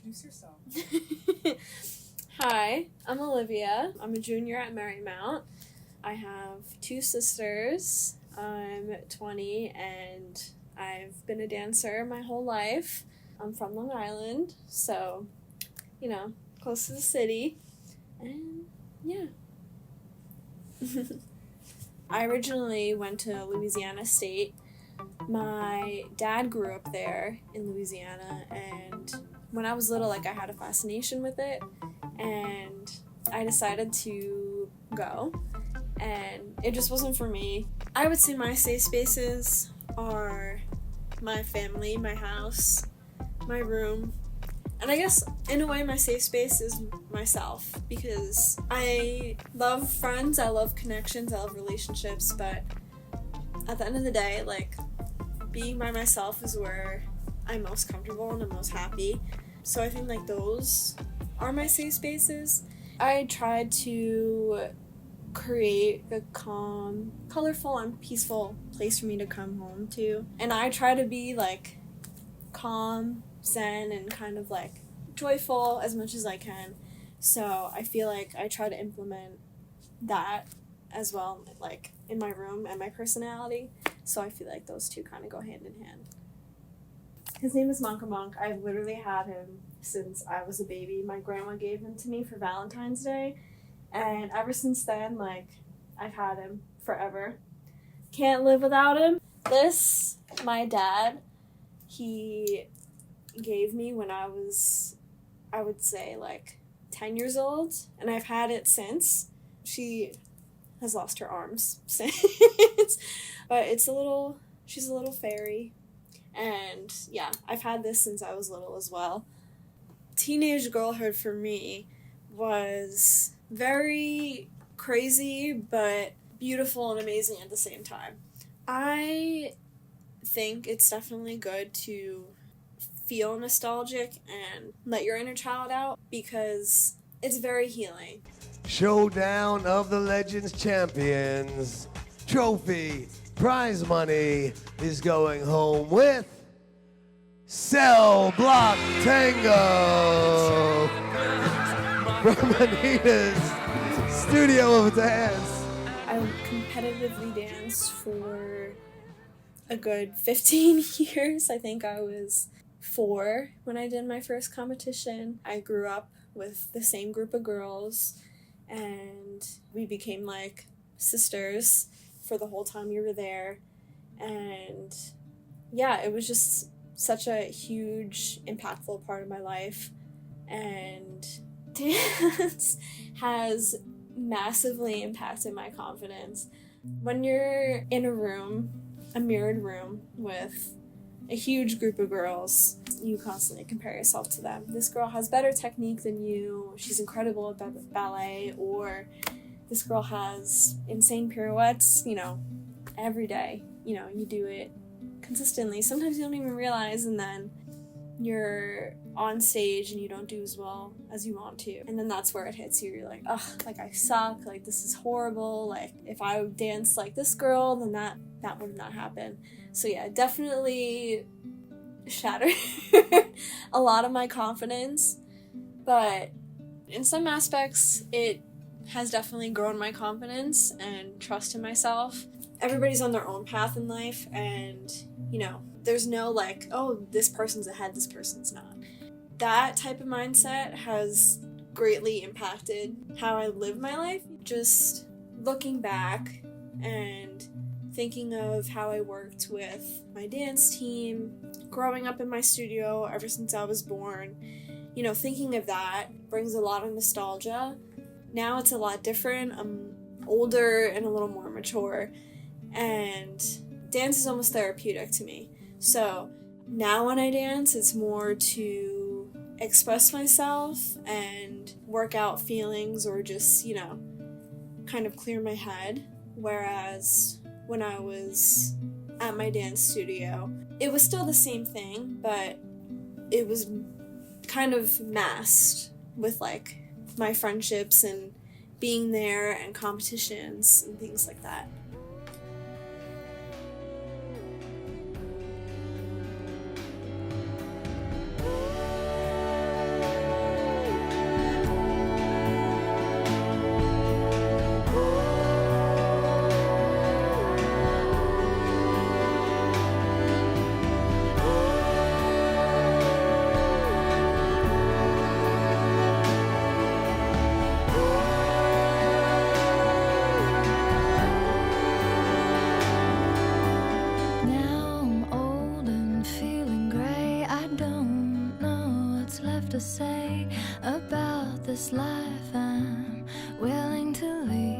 introduce yourself. Hi, I'm Olivia. I'm a junior at Marymount. I have 2 sisters. I'm 20 and I've been a dancer my whole life. I'm from Long Island, so, close to the city. And, yeah. I originally went to Louisiana State. My dad grew up there in Louisiana, and when I was little, I had a fascination with it, and I decided to go, and it just wasn't for me. I would say my safe spaces are my family, my house, my room, and I guess, in a way, my safe space is myself, because I love friends, I love connections, I love relationships, but at the end of the day, being by myself is where I'm most comfortable and I'm most happy. So I think, those are my safe spaces. I tried to create a calm, colorful, and peaceful place for me to come home to. And I try to be, calm, zen, and kind of, joyful as much as I can. So I feel like I try to implement that as well, in my room and my personality. So I feel like those two kind of go hand in hand. His name is Monka Monk. I've literally had him since I was a baby. My grandma gave him to me for Valentine's Day. And ever since then, I've had him forever. Can't live without him. This, my dad, he gave me when I was, I would say, 10 years old. And I've had it since. She has lost her arms since. But she's a little fairy. And yeah, I've had this since I was little as well. Teenage girlhood for me was very crazy, but beautiful and amazing at the same time. I think it's definitely good to feel nostalgic and let your inner child out, because it's very healing. Showdown of the Legends Champions. Trophy, prize money is going home with Cell Block Tango from Anita's Studio of Dance. I competitively danced for a good 15 years. I think I was 4 when I did my first competition. I grew up with the same group of girls, and we became sisters for the whole time we were there. And yeah, it was just such a huge, impactful part of my life. And dance has massively impacted my confidence. When you're in a mirrored room with a huge group of girls, you constantly compare yourself to them. This girl has better technique than you, she's incredible at ballet, or this girl has insane pirouettes, every day. You do it consistently. Sometimes you don't even realize, and then you're on stage and you don't do as well as you want to. And then that's where it hits you. You're like, ugh, I suck, this is horrible. If I danced like this girl, then that would not happen. So yeah, definitely shattered a lot of my confidence. But in some aspects, it has definitely grown my confidence and trust in myself. Everybody's on their own path in life, and, there's no oh, this person's ahead, this person's not. That type of mindset has greatly impacted how I live my life. Just looking back and thinking of how I worked with my dance team, growing up in my studio ever since I was born, thinking of that brings a lot of nostalgia. Now it's a lot different. I'm older and a little more mature, and dance is almost therapeutic to me. So now when I dance, it's more to express myself and work out feelings, or just, kind of clear my head. Whereas when I was at my dance studio, it was still the same thing, but it was kind of masked with my friendships and being there and competitions and things like that. have to say about this life. I'm willing to leave.